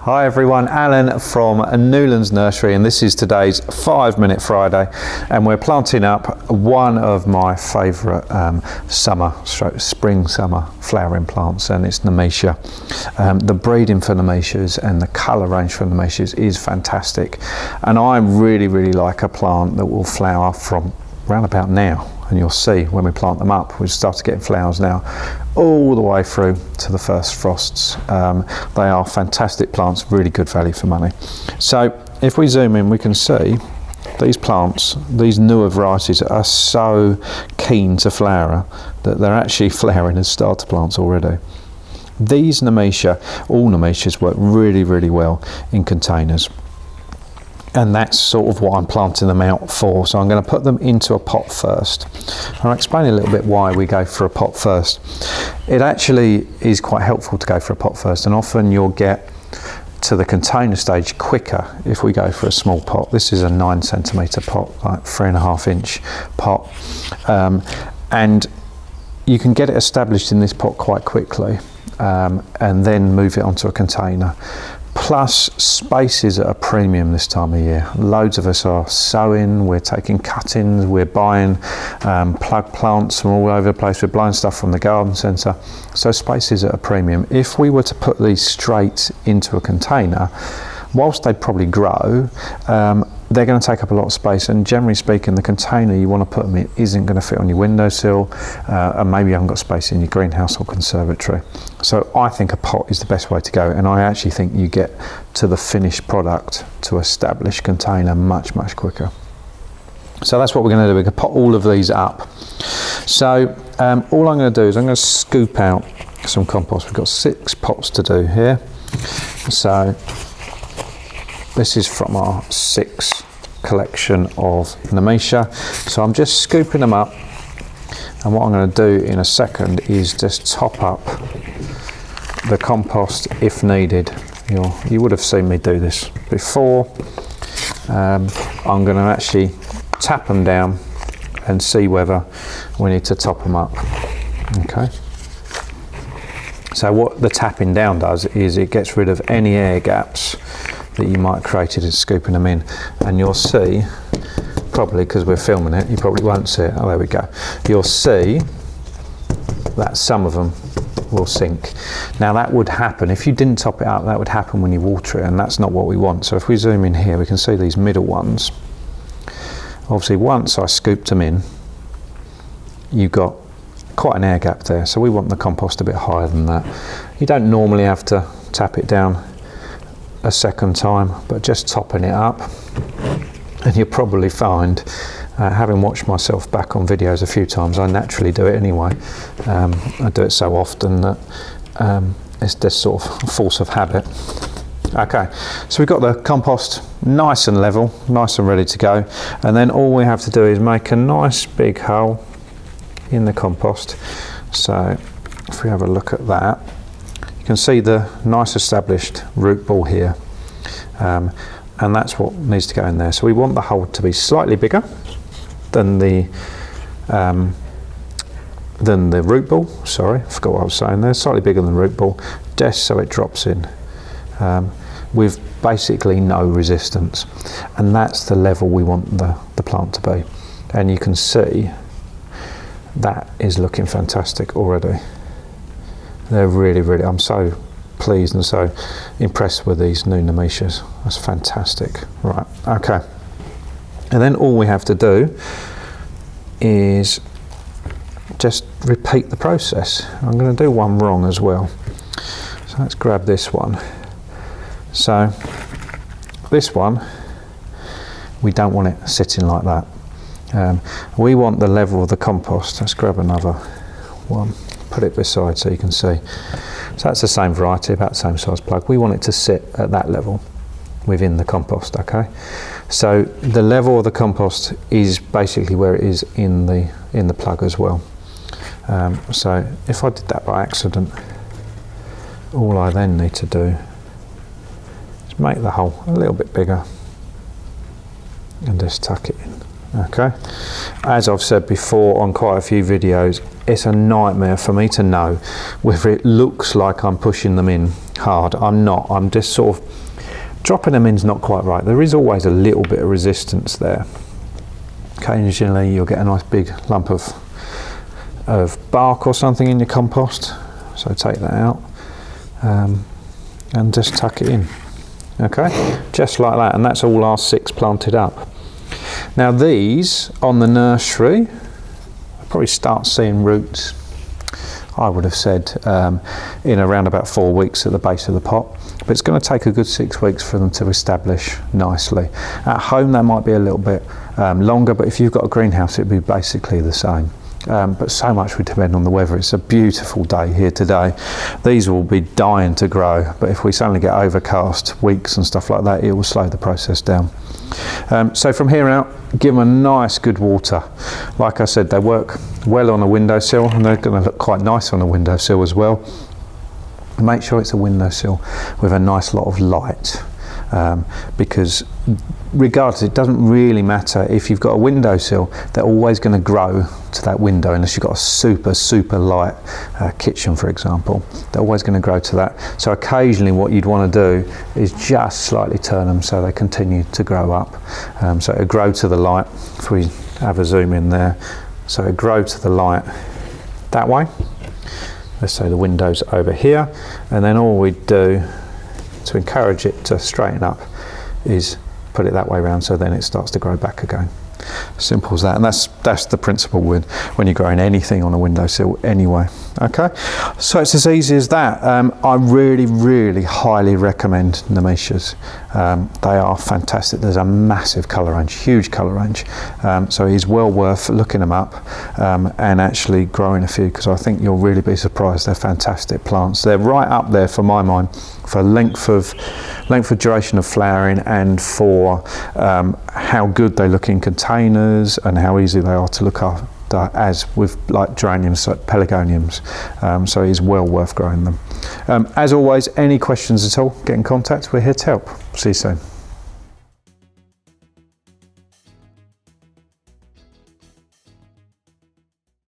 Hi everyone, Alan from Newlands Nursery, and this is today's 5-Minute Friday, and we're planting up one of my favourite spring-summer flowering plants, and it's Nemesia. The breeding for Nemesias and the colour range for Nemesias is fantastic, and I really like a plant that will flower from around about now. And you'll see when we plant them up, we've started getting flowers now all the way through to the first frosts. They are fantastic plants, really good value for money. So if we zoom in, we can see these plants, these newer varieties are so keen to flower that they're actually flowering as starter plants already. These Nemesia, all Nemesias work really well in containers. And that's sort of what I'm planting them out for. So I'm going to put them into a pot first. I'll explain a little bit why we go for a pot first. It actually is quite helpful to go for a pot first, and often you'll get to the container stage quicker if we go for a small pot. This is a 9cm pot, like 3.5 inch pot, and you can get it established in this pot quite quickly, and then move it onto a container. Plus, space is at a premium this time of year. Loads of us are sowing, we're taking cuttings, we're buying plug plants from all over the place, we're buying stuff from the garden centre, so space is at a premium. If we were to put these straight into a container, whilst they'd probably grow, they're going to take up a lot of space, and generally speaking the container you want to put them in isn't going to fit on your windowsill, and maybe you haven't got space in your greenhouse or conservatory. So I think a pot is the best way to go, and I actually think you get to the finished product, to established container, much quicker. So that's what we're going to do. We're going to pot all of these up. So all I'm going to do is I'm going to scoop out some compost. We've got 6 pots to do here. So this is from our 6 collection of Nemesia. So I'm just scooping them up, and what I'm going to do in a second is just top up the compost if needed. You would have seen me do this before. I'm going to actually tap them down and see whether we need to top them up. Okay. So what the tapping down does is it gets rid of any air gaps that you might have created in scooping them in, and you'll see, probably because we're filming it, you probably won't see it. Oh, there we go. You'll see that some of them will sink. Now that would happen if you didn't top it up. That would happen when you water it, and that's not what we want. So if we zoom in here, we can see these middle ones. Obviously once I scooped them in, you've got quite an air gap there, so we want the compost a bit higher than that. You don't normally have to tap it down a second time, but just topping it up, and you'll probably find, having watched myself back on videos a few times, I naturally do it anyway. I do it so often that it's this sort of force of habit. Okay, so we've got the compost nice and level, nice and ready to go, and then all we have to do is make a nice big hole in the compost. So if we have a look at that, you can see the nice established root ball here, and that's what needs to go in there. So we want the hole to be slightly bigger than the root ball. Sorry, I forgot what I was saying there. Slightly bigger than the root ball, just so it drops in with basically no resistance, and that's the level we want the plant to be. And you can see that is looking fantastic already. They're really, I'm so pleased and so impressed with these new Nemesias. That's fantastic. Right, okay. And then all we have to do is just repeat the process. I'm going to do one wrong as well. So let's grab this one. So this one, we don't want it sitting like that. We want the level of the compost. Let's grab another one. Put it beside so you can see. So that's the same variety, about the same size plug. We want it to sit at that level within the compost, okay? So the level of the compost is basically where it is in the plug as well. So if I did that by accident, all I then need to do is make the hole a little bit bigger and just tuck it in. Okay, as I've said before on quite a few videos, it's a nightmare for me to know whether it looks like I'm pushing them in hard. I'm not. I'm just sort of dropping them in's not quite right. There is always a little bit of resistance there. Occasionally you'll get a nice big lump of bark or something in your compost, so take that out and just tuck it in. Okay, just like that, and that's all our 6 planted up. Now these on the nursery, I'll probably start seeing roots, I would have said, in around about 4 weeks at the base of the pot, but it's going to take a good 6 weeks for them to establish nicely. At home that might be a little bit longer, but if you've got a greenhouse it'd be basically the same. But so much would depend on the weather. It's a beautiful day here today. These will be dying to grow, but if we suddenly get overcast weeks and stuff like that, it will slow the process down. So from here out, give them a nice good water. Like I said, they work well on a windowsill, and they're going to look quite nice on a windowsill as well. Make sure it's a windowsill with a nice lot of light, because regardless, it doesn't really matter if you've got a windowsill, they're always going to grow to that window unless you've got a super light kitchen, for example. They're always going to grow to that. So occasionally what you'd want to do is just slightly turn them so they continue to grow up. So it'll grow to the light. If we have a zoom in there, so it'll grow to the light that way. Let's say the window's over here, and then all we do to encourage it to straighten up is put it that way around, so then it starts to grow back again. Simple as that, and that's the principle when you're growing anything on a windowsill anyway. Okay, so it's as easy as that. I really highly recommend Nemesias. They are fantastic. There's a massive colour range, huge colour range, so it is well worth looking them up and actually growing a few, because I think you'll really be surprised. They're fantastic plants. They're right up there for my mind for length of duration of flowering, and for how good they look in containers and how easy they are to look after, as with like geraniums, like pelargoniums. So it is well worth growing them. As always, any questions at all, get in contact. We're here to help. See you soon.